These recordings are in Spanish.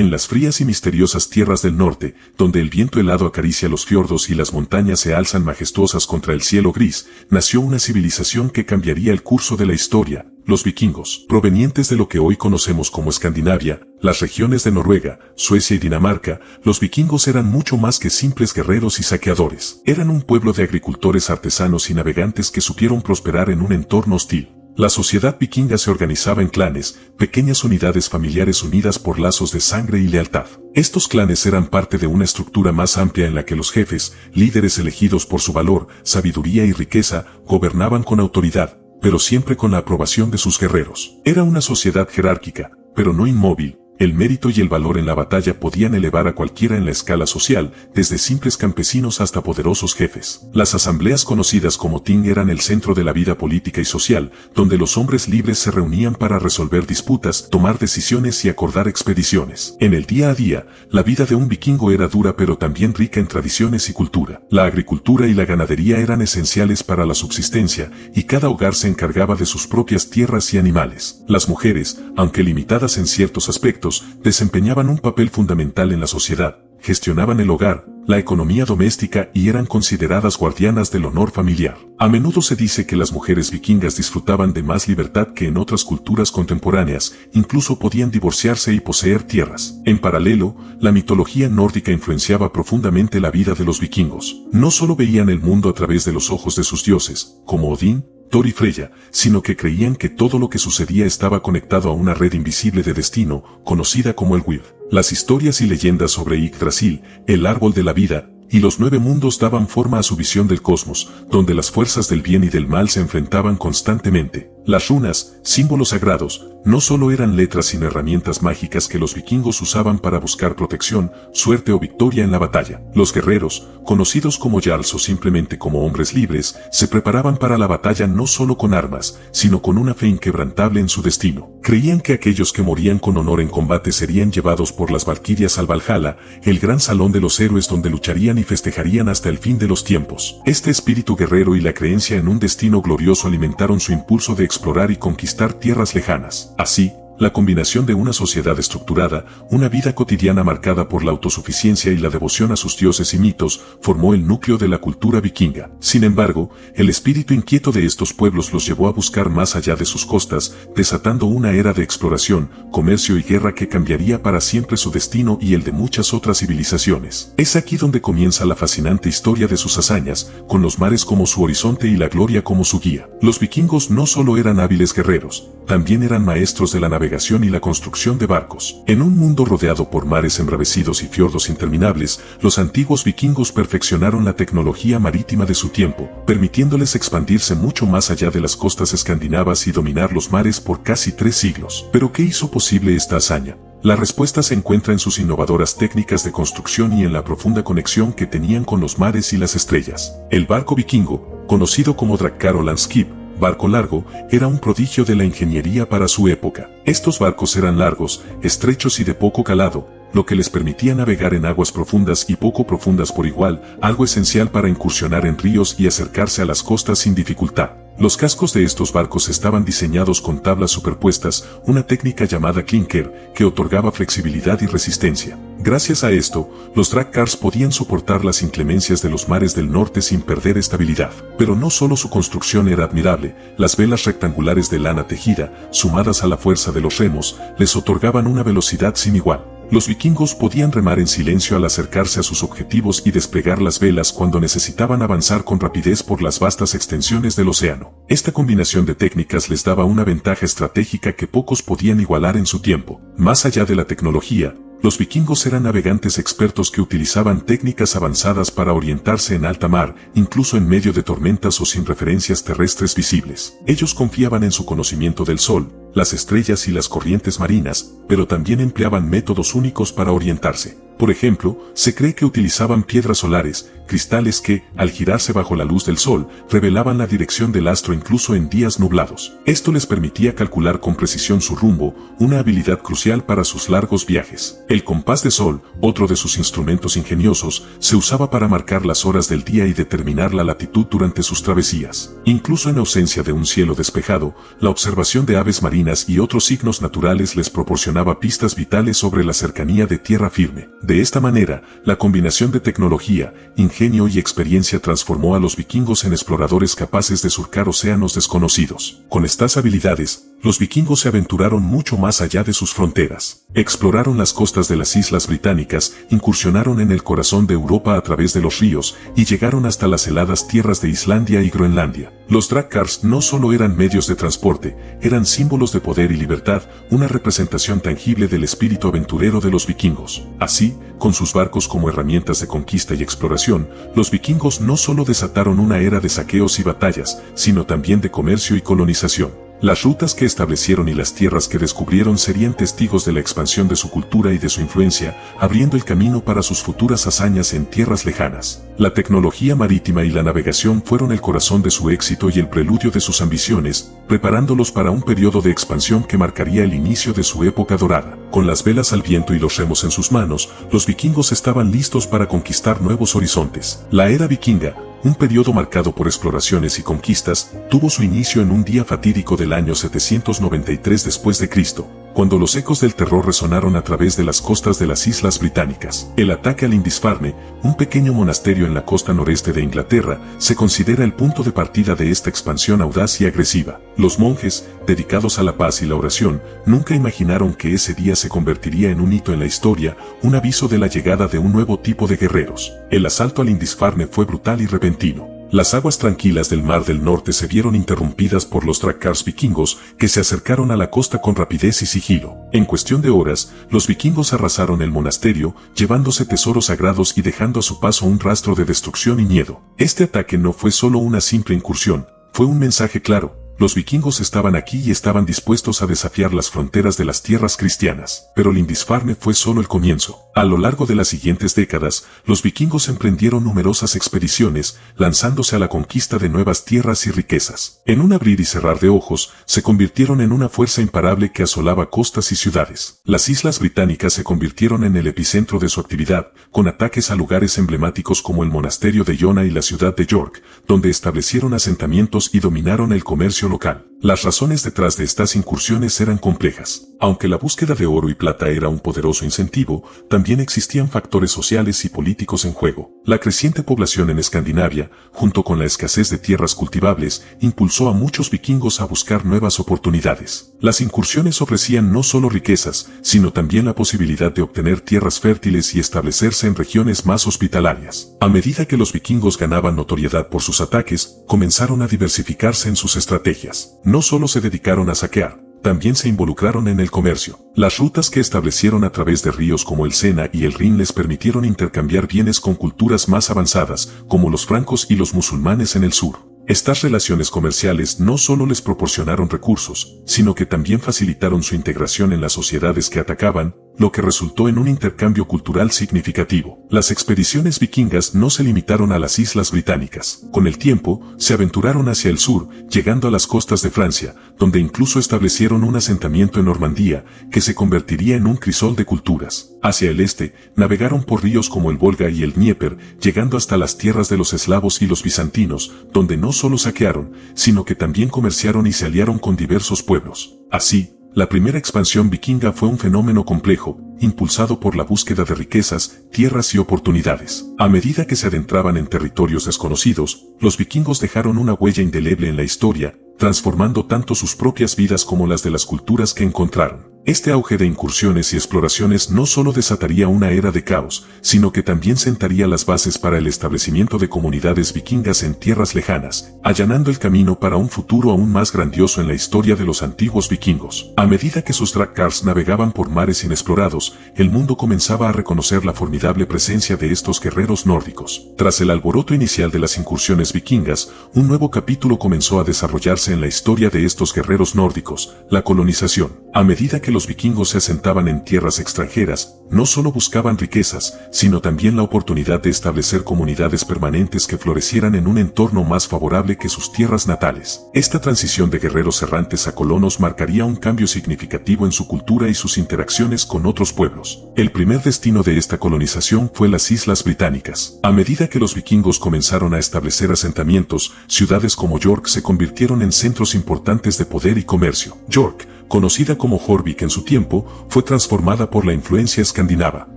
En las frías y misteriosas tierras del norte, donde el viento helado acaricia los fiordos y las montañas se alzan majestuosas contra el cielo gris, nació una civilización que cambiaría el curso de la historia. Los vikingos, provenientes de lo que hoy conocemos como Escandinavia, las regiones de Noruega, Suecia y Dinamarca, los vikingos eran mucho más que simples guerreros y saqueadores. Eran un pueblo de agricultores artesanos y navegantes que supieron prosperar en un entorno hostil. La sociedad vikinga se organizaba en clanes, pequeñas unidades familiares unidas por lazos de sangre y lealtad. Estos clanes eran parte de una estructura más amplia en la que los jefes, líderes elegidos por su valor, sabiduría y riqueza, gobernaban con autoridad, pero siempre con la aprobación de sus guerreros. Era una sociedad jerárquica, pero no inmóvil. El mérito y el valor en la batalla podían elevar a cualquiera en la escala social, desde simples campesinos hasta poderosos jefes. Las asambleas conocidas como Ting eran el centro de la vida política y social, donde los hombres libres se reunían para resolver disputas, tomar decisiones y acordar expediciones. En el día a día, la vida de un vikingo era dura pero también rica en tradiciones y cultura. La agricultura y la ganadería eran esenciales para la subsistencia, y cada hogar se encargaba de sus propias tierras y animales. Las mujeres, aunque limitadas en ciertos aspectos, desempeñaban un papel fundamental en la sociedad, gestionaban el hogar, la economía doméstica y eran consideradas guardianas del honor familiar. A menudo se dice que las mujeres vikingas disfrutaban de más libertad que en otras culturas contemporáneas, incluso podían divorciarse y poseer tierras. En paralelo, la mitología nórdica influenciaba profundamente la vida de los vikingos. No solo veían el mundo a través de los ojos de sus dioses, como Odín, Thor y Freya, sino que creían que todo lo que sucedía estaba conectado a una red invisible de destino, conocida como el Wyrd. Las historias y leyendas sobre Yggdrasil, el árbol de la vida, y los 9 mundos daban forma a su visión del cosmos, donde las fuerzas del bien y del mal se enfrentaban constantemente. Las runas, símbolos sagrados, no solo eran letras sino herramientas mágicas que los vikingos usaban para buscar protección, suerte o victoria en la batalla. Los guerreros, conocidos como jarls o simplemente como hombres libres, se preparaban para la batalla no solo con armas, sino con una fe inquebrantable en su destino. Creían que aquellos que morían con honor en combate serían llevados por las valquirias al Valhalla, el gran salón de los héroes donde lucharían y festejarían hasta el fin de los tiempos. Este espíritu guerrero y la creencia en un destino glorioso alimentaron su impulso de explorar y conquistar tierras lejanas. Así, la combinación de una sociedad estructurada, una vida cotidiana marcada por la autosuficiencia y la devoción a sus dioses y mitos, formó el núcleo de la cultura vikinga. Sin embargo, el espíritu inquieto de estos pueblos los llevó a buscar más allá de sus costas, desatando una era de exploración, comercio y guerra que cambiaría para siempre su destino y el de muchas otras civilizaciones. Es aquí donde comienza la fascinante historia de sus hazañas, con los mares como su horizonte y la gloria como su guía. Los vikingos no solo eran hábiles guerreros, también eran maestros de la navegación y la construcción de barcos. En un mundo rodeado por mares embravecidos y fiordos interminables, los antiguos vikingos perfeccionaron la tecnología marítima de su tiempo, permitiéndoles expandirse mucho más allá de las costas escandinavas y dominar los mares por casi 3 siglos. ¿Pero qué hizo posible esta hazaña? La respuesta se encuentra en sus innovadoras técnicas de construcción y en la profunda conexión que tenían con los mares y las estrellas. El barco vikingo, conocido como Drakkar o Landskip, barco largo, era un prodigio de la ingeniería para su época. Estos barcos eran largos, estrechos y de poco calado, lo que les permitía navegar en aguas profundas y poco profundas por igual, algo esencial para incursionar en ríos y acercarse a las costas sin dificultad. Los cascos de estos barcos estaban diseñados con tablas superpuestas, una técnica llamada clinker, que otorgaba flexibilidad y resistencia. Gracias a esto, los Drakkars podían soportar las inclemencias de los mares del norte sin perder estabilidad. Pero no solo su construcción era admirable, las velas rectangulares de lana tejida, sumadas a la fuerza de los remos, les otorgaban una velocidad sin igual. Los vikingos podían remar en silencio al acercarse a sus objetivos y desplegar las velas cuando necesitaban avanzar con rapidez por las vastas extensiones del océano. Esta combinación de técnicas les daba una ventaja estratégica que pocos podían igualar en su tiempo. Más allá de la tecnología, los vikingos eran navegantes expertos que utilizaban técnicas avanzadas para orientarse en alta mar, incluso en medio de tormentas o sin referencias terrestres visibles. Ellos confiaban en su conocimiento del sol, las estrellas y las corrientes marinas, pero también empleaban métodos únicos para orientarse. Por ejemplo, se cree que utilizaban piedras solares, cristales que, al girarse bajo la luz del sol, revelaban la dirección del astro incluso en días nublados. Esto les permitía calcular con precisión su rumbo, una habilidad crucial para sus largos viajes. El compás de sol, otro de sus instrumentos ingeniosos, se usaba para marcar las horas del día y determinar la latitud durante sus travesías. Incluso en ausencia de un cielo despejado, la observación de aves marinas y otros signos naturales les proporcionaba pistas vitales sobre la cercanía de tierra firme. De esta manera, la combinación de tecnología, ingenio y experiencia transformó a los vikingos en exploradores capaces de surcar océanos desconocidos. Con estas habilidades, los vikingos se aventuraron mucho más allá de sus fronteras. Exploraron las costas de las islas británicas, incursionaron en el corazón de Europa a través de los ríos y llegaron hasta las heladas tierras de Islandia y Groenlandia. Los drakkars no solo eran medios de transporte, eran símbolos de poder y libertad, una representación tangible del espíritu aventurero de los vikingos. Así, con sus barcos como herramientas de conquista y exploración, los vikingos no solo desataron una era de saqueos y batallas, sino también de comercio y colonización. Las rutas que establecieron y las tierras que descubrieron serían testigos de la expansión de su cultura y de su influencia, abriendo el camino para sus futuras hazañas en tierras lejanas. La tecnología marítima y la navegación fueron el corazón de su éxito y el preludio de sus ambiciones, preparándolos para un periodo de expansión que marcaría el inicio de su época dorada. Con las velas al viento y los remos en sus manos, los vikingos estaban listos para conquistar nuevos horizontes. La era vikinga, un periodo marcado por exploraciones y conquistas, tuvo su inicio en un día fatídico del año 793 después de Cristo, cuando los ecos del terror resonaron a través de las costas de las islas británicas. El ataque a Lindisfarne, un pequeño monasterio en la costa noreste de Inglaterra, se considera el punto de partida de esta expansión audaz y agresiva. Los monjes, dedicados a la paz y la oración, nunca imaginaron que ese día se convertiría en un hito en la historia, un aviso de la llegada de un nuevo tipo de guerreros. El asalto a Lindisfarne fue brutal y repentino. Las aguas tranquilas del Mar del Norte se vieron interrumpidas por los drakkars vikingos que se acercaron a la costa con rapidez y sigilo. En cuestión de horas, los vikingos arrasaron el monasterio, llevándose tesoros sagrados y dejando a su paso un rastro de destrucción y miedo. Este ataque no fue solo una simple incursión, fue un mensaje claro. Los vikingos estaban aquí y estaban dispuestos a desafiar las fronteras de las tierras cristianas. Pero Lindisfarne fue solo el comienzo. A lo largo de las siguientes décadas, los vikingos emprendieron numerosas expediciones, lanzándose a la conquista de nuevas tierras y riquezas. En un abrir y cerrar de ojos, se convirtieron en una fuerza imparable que asolaba costas y ciudades. Las islas británicas se convirtieron en el epicentro de su actividad, con ataques a lugares emblemáticos como el monasterio de Iona y la ciudad de York, donde establecieron asentamientos y dominaron el comercio local. Las razones detrás de estas incursiones eran complejas. Aunque la búsqueda de oro y plata era un poderoso incentivo, también existían factores sociales y políticos en juego. La creciente población en Escandinavia, junto con la escasez de tierras cultivables, impulsó a muchos vikingos a buscar nuevas oportunidades. Las incursiones ofrecían no solo riquezas, sino también la posibilidad de obtener tierras fértiles y establecerse en regiones más hospitalarias. A medida que los vikingos ganaban notoriedad por sus ataques, comenzaron a diversificarse en sus estrategias. No solo se dedicaron a saquear, también se involucraron en el comercio. Las rutas que establecieron a través de ríos como el Sena y el Rin les permitieron intercambiar bienes con culturas más avanzadas, como los francos y los musulmanes en el sur. Estas relaciones comerciales no solo les proporcionaron recursos, sino que también facilitaron su integración en las sociedades que atacaban, lo que resultó en un intercambio cultural significativo. Las expediciones vikingas no se limitaron a las islas británicas. Con el tiempo, se aventuraron hacia el sur, llegando a las costas de Francia, donde incluso establecieron un asentamiento en Normandía, que se convertiría en un crisol de culturas. Hacia el este, navegaron por ríos como el Volga y el Dnieper, llegando hasta las tierras de los eslavos y los bizantinos, donde no solo saquearon, sino que también comerciaron y se aliaron con diversos pueblos. Así, la primera expansión vikinga fue un fenómeno complejo, impulsado por la búsqueda de riquezas, tierras y oportunidades. A medida que se adentraban en territorios desconocidos, los vikingos dejaron una huella indeleble en la historia, transformando tanto sus propias vidas como las de las culturas que encontraron. Este auge de incursiones y exploraciones no solo desataría una era de caos, sino que también sentaría las bases para el establecimiento de comunidades vikingas en tierras lejanas, allanando el camino para un futuro aún más grandioso en la historia de los antiguos vikingos. A medida que sus drakkars navegaban por mares inexplorados, el mundo comenzaba a reconocer la formidable presencia de estos guerreros nórdicos. Tras el alboroto inicial de las incursiones vikingas, un nuevo capítulo comenzó a desarrollarse en la historia de estos guerreros nórdicos, la colonización. A medida que que los vikingos se asentaban en tierras extranjeras, no solo buscaban riquezas, sino también la oportunidad de establecer comunidades permanentes que florecieran en un entorno más favorable que sus tierras natales. Esta transición de guerreros errantes a colonos marcaría un cambio significativo en su cultura y sus interacciones con otros pueblos. El primer destino de esta colonización fue las Islas Británicas. A medida que los vikingos comenzaron a establecer asentamientos, ciudades como York se convirtieron en centros importantes de poder y comercio. York, conocida como Jorvik en su tiempo, fue transformada por la influencia escandinava.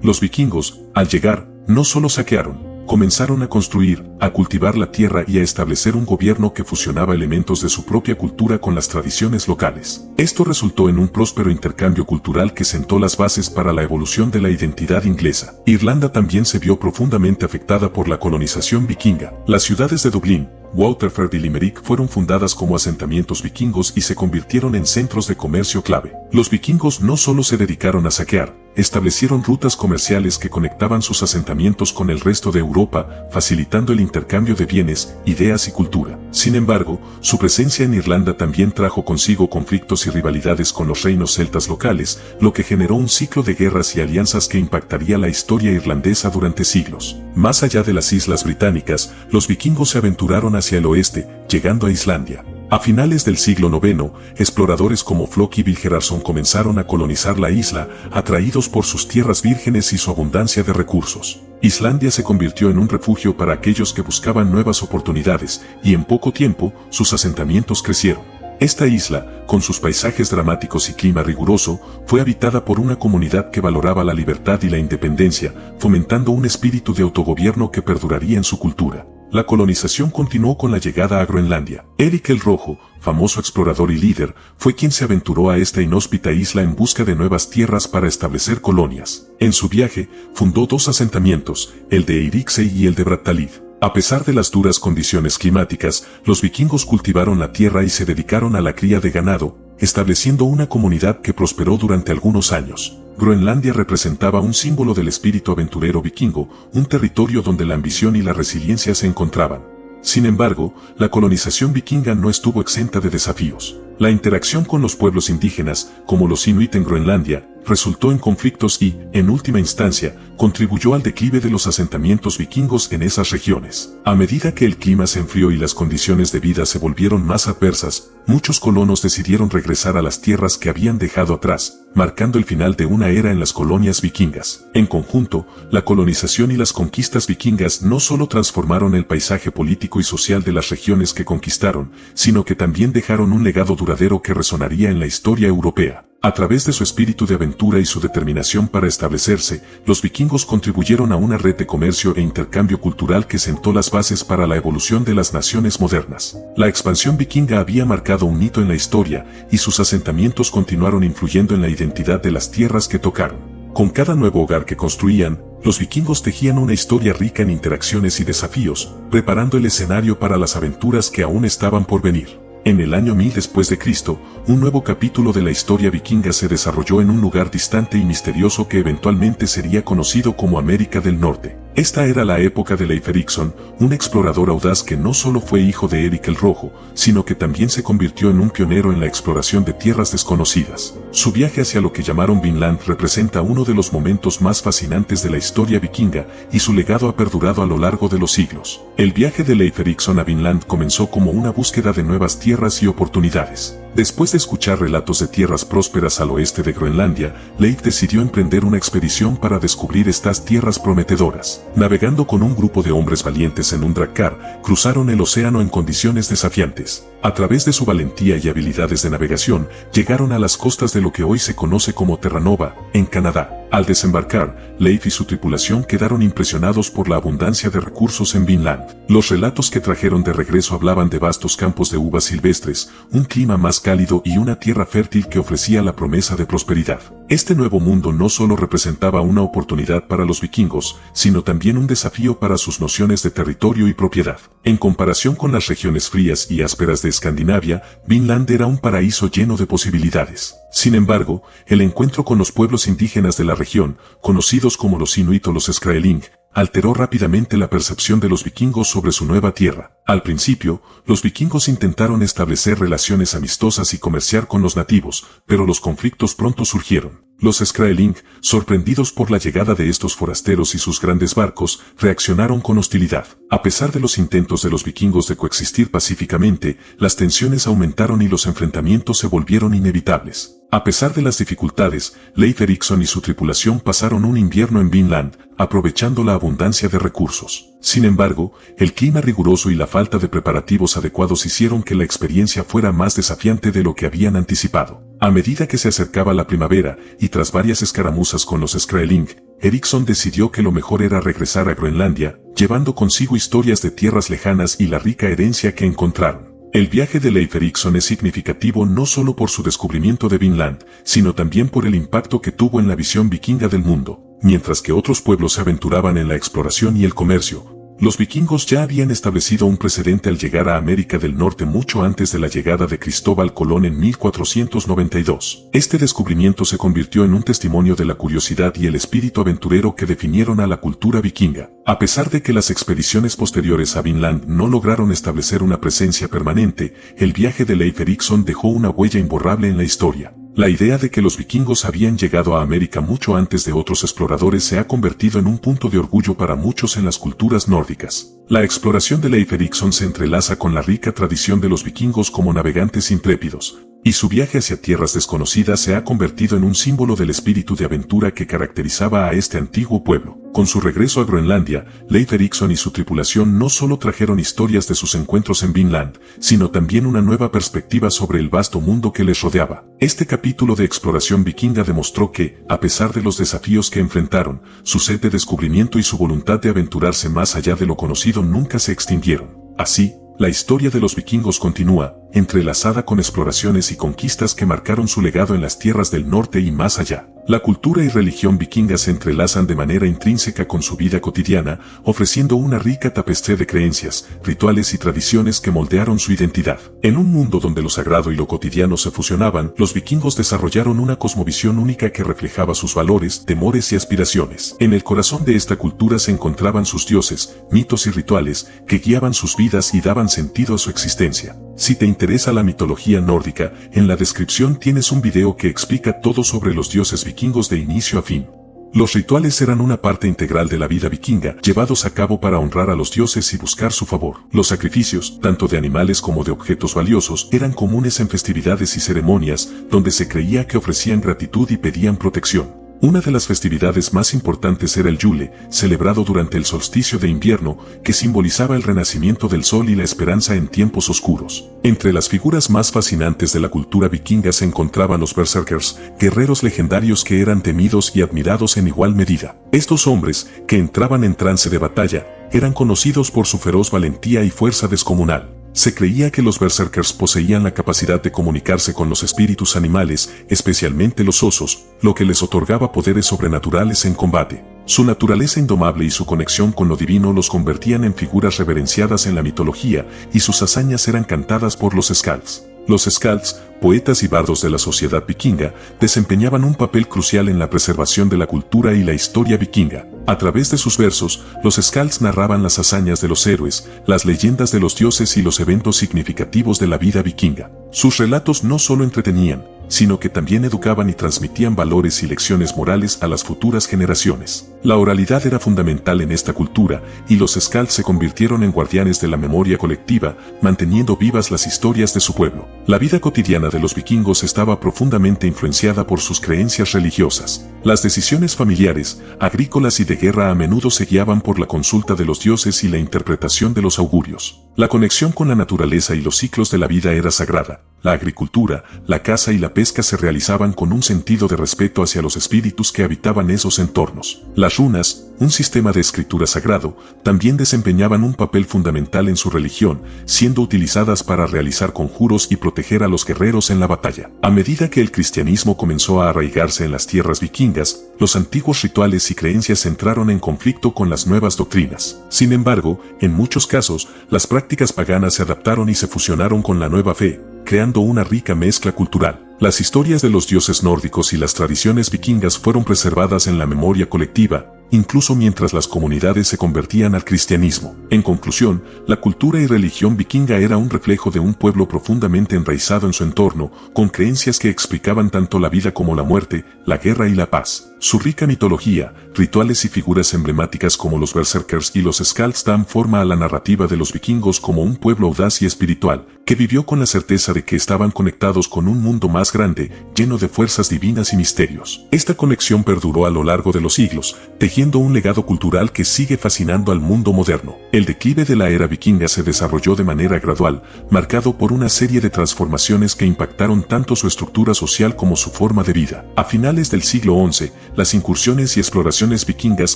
Los vikingos, al llegar, no solo saquearon, comenzaron a construir, a cultivar la tierra y a establecer un gobierno que fusionaba elementos de su propia cultura con las tradiciones locales. Esto resultó en un próspero intercambio cultural que sentó las bases para la evolución de la identidad inglesa. Irlanda también se vio profundamente afectada por la colonización vikinga. Las ciudades de Dublín, Waterford y Limerick fueron fundadas como asentamientos vikingos y se convirtieron en centros de comercio clave. Los vikingos no solo se dedicaron a saquear, establecieron rutas comerciales que conectaban sus asentamientos con el resto de Europa, facilitando el intercambio de bienes, ideas y cultura. Sin embargo, su presencia en Irlanda también trajo consigo conflictos y rivalidades con los reinos celtas locales, lo que generó un ciclo de guerras y alianzas que impactaría la historia irlandesa durante siglos. Más allá de las Islas Británicas, los vikingos se aventuraron hacia el oeste, llegando a Islandia. A finales del siglo IX, exploradores como Floki y Vilherarsson comenzaron a colonizar la isla, atraídos por sus tierras vírgenes y su abundancia de recursos. Islandia se convirtió en un refugio para aquellos que buscaban nuevas oportunidades, y en poco tiempo, sus asentamientos crecieron. Esta isla, con sus paisajes dramáticos y clima riguroso, fue habitada por una comunidad que valoraba la libertad y la independencia, fomentando un espíritu de autogobierno que perduraría en su cultura. La colonización continuó con la llegada a Groenlandia. Erik el Rojo, famoso explorador y líder, fue quien se aventuró a esta inhóspita isla en busca de nuevas tierras para establecer colonias. En su viaje, fundó dos asentamientos, el de Eiriksey y el de Brattahlid. A pesar de las duras condiciones climáticas, los vikingos cultivaron la tierra y se dedicaron a la cría de ganado, estableciendo una comunidad que prosperó durante algunos años. Groenlandia representaba un símbolo del espíritu aventurero vikingo, un territorio donde la ambición y la resiliencia se encontraban. Sin embargo, la colonización vikinga no estuvo exenta de desafíos. La interacción con los pueblos indígenas, como los Inuit en Groenlandia, resultó en conflictos y, en última instancia, contribuyó al declive de los asentamientos vikingos en esas regiones. A medida que el clima se enfrió y las condiciones de vida se volvieron más adversas, muchos colonos decidieron regresar a las tierras que habían dejado atrás, marcando el final de una era en las colonias vikingas. En conjunto, la colonización y las conquistas vikingas no solo transformaron el paisaje político y social de las regiones que conquistaron, sino que también dejaron un legado duradero que resonaría en la historia europea. A través de su espíritu de aventura y su determinación para establecerse, los vikingos contribuyeron a una red de comercio e intercambio cultural que sentó las bases para la evolución de las naciones modernas. La expansión vikinga había marcado un hito en la historia, y sus asentamientos continuaron influyendo en la identidad de las tierras que tocaron. Con cada nuevo hogar que construían, los vikingos tejían una historia rica en interacciones y desafíos, preparando el escenario para las aventuras que aún estaban por venir. En el año 1000 después de Cristo, un nuevo capítulo de la historia vikinga se desarrolló en un lugar distante y misterioso que eventualmente sería conocido como América del Norte. Esta era la época de Leif Erikson, un explorador audaz que no solo fue hijo de Erik el Rojo, sino que también se convirtió en un pionero en la exploración de tierras desconocidas. Su viaje hacia lo que llamaron Vinland representa uno de los momentos más fascinantes de la historia vikinga, y su legado ha perdurado a lo largo de los siglos. El viaje de Leif Erikson a Vinland comenzó como una búsqueda de nuevas tierras y oportunidades. Después de escuchar relatos de tierras prósperas al oeste de Groenlandia, Leif decidió emprender una expedición para descubrir estas tierras prometedoras. Navegando con un grupo de hombres valientes en un drakkar, cruzaron el océano en condiciones desafiantes. A través de su valentía y habilidades de navegación, llegaron a las costas de lo que hoy se conoce como Terra Nova, en Canadá. Al desembarcar, Leif y su tripulación quedaron impresionados por la abundancia de recursos en Vinland. Los relatos que trajeron de regreso hablaban de vastos campos de uvas silvestres, un clima más cálido y una tierra fértil que ofrecía la promesa de prosperidad. Este nuevo mundo no solo representaba una oportunidad para los vikingos, sino también un desafío para sus nociones de territorio y propiedad. En comparación con las regiones frías y ásperas de Escandinavia, Vinland era un paraíso lleno de posibilidades. Sin embargo, el encuentro con los pueblos indígenas de la región, conocidos como los Inuit o los Skraeling, alteró rápidamente la percepción de los vikingos sobre su nueva tierra. Al principio, los vikingos intentaron establecer relaciones amistosas y comerciar con los nativos, pero los conflictos pronto surgieron. Los Skraeling, sorprendidos por la llegada de estos forasteros y sus grandes barcos, reaccionaron con hostilidad. A pesar de los intentos de los vikingos de coexistir pacíficamente, las tensiones aumentaron y los enfrentamientos se volvieron inevitables. A pesar de las dificultades, Leif Erikson y su tripulación pasaron un invierno en Vinland, aprovechando la abundancia de recursos. Sin embargo, el clima riguroso y la falta de preparativos adecuados hicieron que la experiencia fuera más desafiante de lo que habían anticipado. A medida que se acercaba la primavera, y tras varias escaramuzas con los Skraeling, Erikson decidió que lo mejor era regresar a Groenlandia, llevando consigo historias de tierras lejanas y la rica herencia que encontraron. El viaje de Leif Erikson es significativo no solo por su descubrimiento de Vinland, sino también por el impacto que tuvo en la visión vikinga del mundo. Mientras que otros pueblos se aventuraban en la exploración y el comercio, los vikingos ya habían establecido un precedente al llegar a América del Norte mucho antes de la llegada de Cristóbal Colón en 1492. Este descubrimiento se convirtió en un testimonio de la curiosidad y el espíritu aventurero que definieron a la cultura vikinga. A pesar de que las expediciones posteriores a Vinland no lograron establecer una presencia permanente, el viaje de Leif Erikson dejó una huella imborrable en la historia. La idea de que los vikingos habían llegado a América mucho antes de otros exploradores se ha convertido en un punto de orgullo para muchos en las culturas nórdicas. La exploración de Leif Erikson se entrelaza con la rica tradición de los vikingos como navegantes intrépidos, y su viaje hacia tierras desconocidas se ha convertido en un símbolo del espíritu de aventura que caracterizaba a este antiguo pueblo. Con su regreso a Groenlandia, Leif Erikson y su tripulación no solo trajeron historias de sus encuentros en Vinland, sino también una nueva perspectiva sobre el vasto mundo que les rodeaba. Este capítulo de exploración vikinga demostró que, a pesar de los desafíos que enfrentaron, su sed de descubrimiento y su voluntad de aventurarse más allá de lo conocido nunca se extinguieron. Así, la historia de los vikingos continúa, entrelazada con exploraciones y conquistas que marcaron su legado en las tierras del norte y más allá. La cultura y religión vikinga se entrelazan de manera intrínseca con su vida cotidiana, ofreciendo una rica tapestría de creencias, rituales y tradiciones que moldearon su identidad. En un mundo donde lo sagrado y lo cotidiano se fusionaban, los vikingos desarrollaron una cosmovisión única que reflejaba sus valores, temores y aspiraciones. En el corazón de esta cultura se encontraban sus dioses, mitos y rituales que guiaban sus vidas y daban sentido a su existencia. Si te interesa la mitología nórdica, en la descripción tienes un video que explica todo sobre los dioses vikingos de inicio a fin. Los rituales eran una parte integral de la vida vikinga, llevados a cabo para honrar a los dioses y buscar su favor. Los sacrificios, tanto de animales como de objetos valiosos, eran comunes en festividades y ceremonias, donde se creía que ofrecían gratitud y pedían protección. Una de las festividades más importantes era el Yule, celebrado durante el solsticio de invierno, que simbolizaba el renacimiento del sol y la esperanza en tiempos oscuros. Entre las figuras más fascinantes de la cultura vikinga se encontraban los berserkers, guerreros legendarios que eran temidos y admirados en igual medida. Estos hombres, que entraban en trance de batalla, eran conocidos por su feroz valentía y fuerza descomunal. Se creía que los berserkers poseían la capacidad de comunicarse con los espíritus animales, especialmente los osos, lo que les otorgaba poderes sobrenaturales en combate. Su naturaleza indomable y su conexión con lo divino los convertían en figuras reverenciadas en la mitología, y sus hazañas eran cantadas por los skalds. Los skalds, poetas y bardos de la sociedad vikinga, desempeñaban un papel crucial en la preservación de la cultura y la historia vikinga. A través de sus versos, los skalds narraban las hazañas de los héroes, las leyendas de los dioses y los eventos significativos de la vida vikinga. Sus relatos no solo entretenían, sino que también educaban y transmitían valores y lecciones morales a las futuras generaciones. La oralidad era fundamental en esta cultura, y los skalds se convirtieron en guardianes de la memoria colectiva, manteniendo vivas las historias de su pueblo. La vida cotidiana de los vikingos estaba profundamente influenciada por sus creencias religiosas. Las decisiones familiares, agrícolas y de guerra a menudo se guiaban por la consulta de los dioses y la interpretación de los augurios. La conexión con la naturaleza y los ciclos de la vida era sagrada. La agricultura, la caza y la pesca se realizaban con un sentido de respeto hacia los espíritus que habitaban esos entornos. Las runas, un sistema de escritura sagrado, también desempeñaban un papel fundamental en su religión, siendo utilizadas para realizar conjuros y proteger a los guerreros en la batalla. A medida que el cristianismo comenzó a arraigarse en las tierras vikingas, los antiguos rituales y creencias entraron en conflicto con las nuevas doctrinas. Sin embargo, en muchos casos, las prácticas paganas se adaptaron y se fusionaron con la nueva fe, creando una rica mezcla cultural. Las historias de los dioses nórdicos y las tradiciones vikingas fueron preservadas en la memoria colectiva, incluso mientras las comunidades se convertían al cristianismo. En conclusión, la cultura y religión vikinga era un reflejo de un pueblo profundamente enraizado en su entorno, con creencias que explicaban tanto la vida como la muerte, la guerra y la paz. Su rica mitología, rituales y figuras emblemáticas como los berserkers y los skalds dan forma a la narrativa de los vikingos como un pueblo audaz y espiritual, que vivió con la certeza de que estaban conectados con un mundo más grande, lleno de fuerzas divinas y misterios. Esta conexión perduró a lo largo de los siglos, tejiendo un legado cultural que sigue fascinando al mundo moderno. El declive de la era vikinga se desarrolló de manera gradual, marcado por una serie de transformaciones que impactaron tanto su estructura social como su forma de vida. A finales del siglo XI, las incursiones y exploraciones vikingas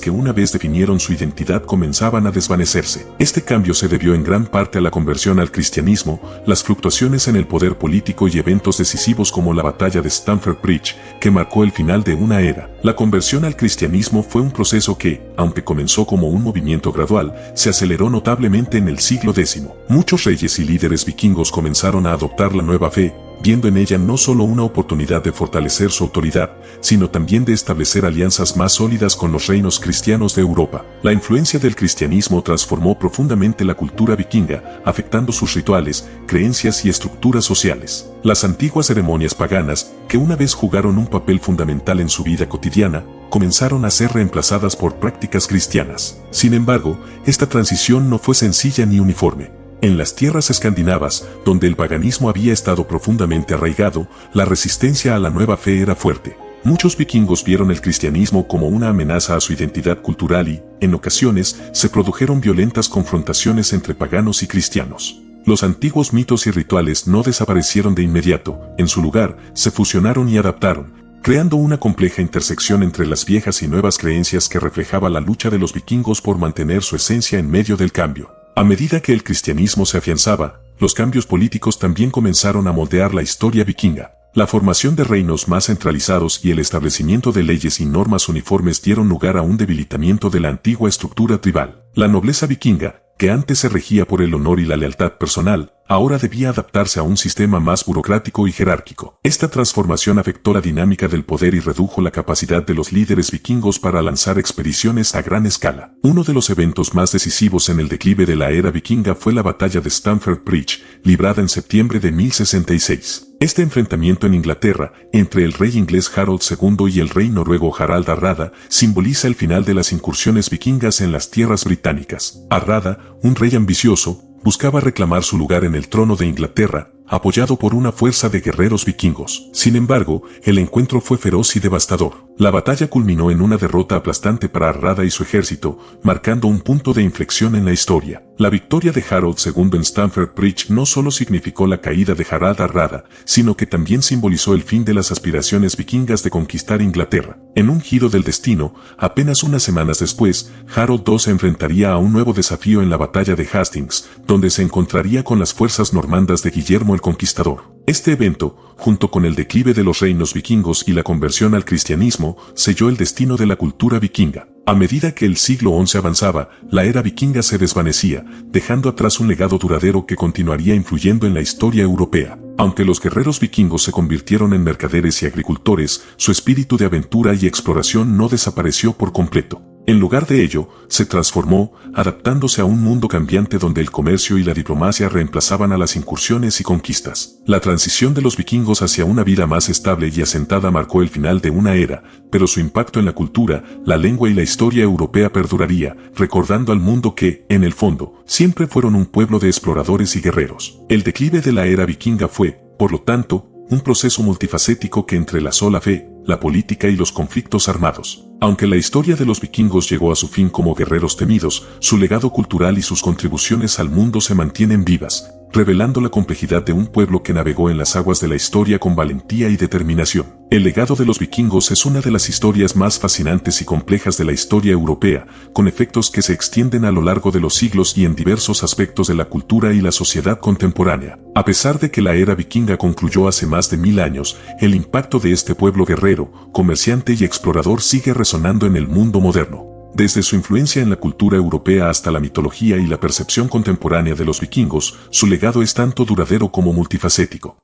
que una vez definieron su identidad comenzaban a desvanecerse. Este cambio se debió en gran parte a la conversión al cristianismo, las fluctuaciones en el poder político y eventos decisivos como la batalla de Stamford Bridge, que marcó el final de una era. La conversión al cristianismo fue un proceso que, aunque comenzó como un movimiento gradual, se aceleró notablemente en el siglo X. Muchos reyes y líderes vikingos comenzaron a adoptar la nueva fe, viendo en ella no solo una oportunidad de fortalecer su autoridad, sino también de establecer alianzas más sólidas con los reinos cristianos de Europa. La influencia del cristianismo transformó profundamente la cultura vikinga, afectando sus rituales, creencias y estructuras sociales. Las antiguas ceremonias paganas, que una vez jugaron un papel fundamental en su vida cotidiana, comenzaron a ser reemplazadas por prácticas cristianas. Sin embargo, esta transición no fue sencilla ni uniforme. En las tierras escandinavas, donde el paganismo había estado profundamente arraigado, la resistencia a la nueva fe era fuerte. Muchos vikingos vieron el cristianismo como una amenaza a su identidad cultural y, en ocasiones, se produjeron violentas confrontaciones entre paganos y cristianos. Los antiguos mitos y rituales no desaparecieron de inmediato, en su lugar, se fusionaron y adaptaron, creando una compleja intersección entre las viejas y nuevas creencias que reflejaba la lucha de los vikingos por mantener su esencia en medio del cambio. A medida que el cristianismo se afianzaba, los cambios políticos también comenzaron a moldear la historia vikinga. La formación de reinos más centralizados y el establecimiento de leyes y normas uniformes dieron lugar a un debilitamiento de la antigua estructura tribal. La nobleza vikinga, que antes se regía por el honor y la lealtad personal, ahora debía adaptarse a un sistema más burocrático y jerárquico. Esta transformación afectó la dinámica del poder y redujo la capacidad de los líderes vikingos para lanzar expediciones a gran escala. Uno de los eventos más decisivos en el declive de la era vikinga fue la batalla de Stamford Bridge, librada en septiembre de 1066. Este enfrentamiento en Inglaterra, entre el rey inglés Harold II y el rey noruego Harald Hardrada, simboliza el final de las incursiones vikingas en las tierras británicas. Hardrada, un rey ambicioso, buscaba reclamar su lugar en el trono de Inglaterra, apoyado por una fuerza de guerreros vikingos. Sin embargo, el encuentro fue feroz y devastador. La batalla culminó en una derrota aplastante para Hardrada y su ejército, marcando un punto de inflexión en la historia. La victoria de Harold II en Stamford Bridge no solo significó la caída de Harald Hardrada, sino que también simbolizó el fin de las aspiraciones vikingas de conquistar Inglaterra. En un giro del destino, apenas unas semanas después, Harold II se enfrentaría a un nuevo desafío en la batalla de Hastings, donde se encontraría con las fuerzas normandas de Guillermo el Conquistador. Este evento, junto con el declive de los reinos vikingos y la conversión al cristianismo, selló el destino de la cultura vikinga. A medida que el siglo XI avanzaba, la era vikinga se desvanecía, dejando atrás un legado duradero que continuaría influyendo en la historia europea. Aunque los guerreros vikingos se convirtieron en mercaderes y agricultores, su espíritu de aventura y exploración no desapareció por completo. En lugar de ello, se transformó, adaptándose a un mundo cambiante donde el comercio y la diplomacia reemplazaban a las incursiones y conquistas. La transición de los vikingos hacia una vida más estable y asentada marcó el final de una era, pero su impacto en la cultura, la lengua y la historia europea perduraría, recordando al mundo que, en el fondo, siempre fueron un pueblo de exploradores y guerreros. El declive de la era vikinga fue, por lo tanto, un proceso multifacético que entrelazó la fe, la política y los conflictos armados. Aunque la historia de los vikingos llegó a su fin como guerreros temidos, su legado cultural y sus contribuciones al mundo se mantienen vivas, revelando la complejidad de un pueblo que navegó en las aguas de la historia con valentía y determinación. El legado de los vikingos es una de las historias más fascinantes y complejas de la historia europea, con efectos que se extienden a lo largo de los siglos y en diversos aspectos de la cultura y la sociedad contemporánea. A pesar de que la era vikinga concluyó hace más de 1000 años, el impacto de este pueblo guerrero, comerciante y explorador sigue resonando en el mundo moderno. Desde su influencia en la cultura europea hasta la mitología y la percepción contemporánea de los vikingos, su legado es tanto duradero como multifacético.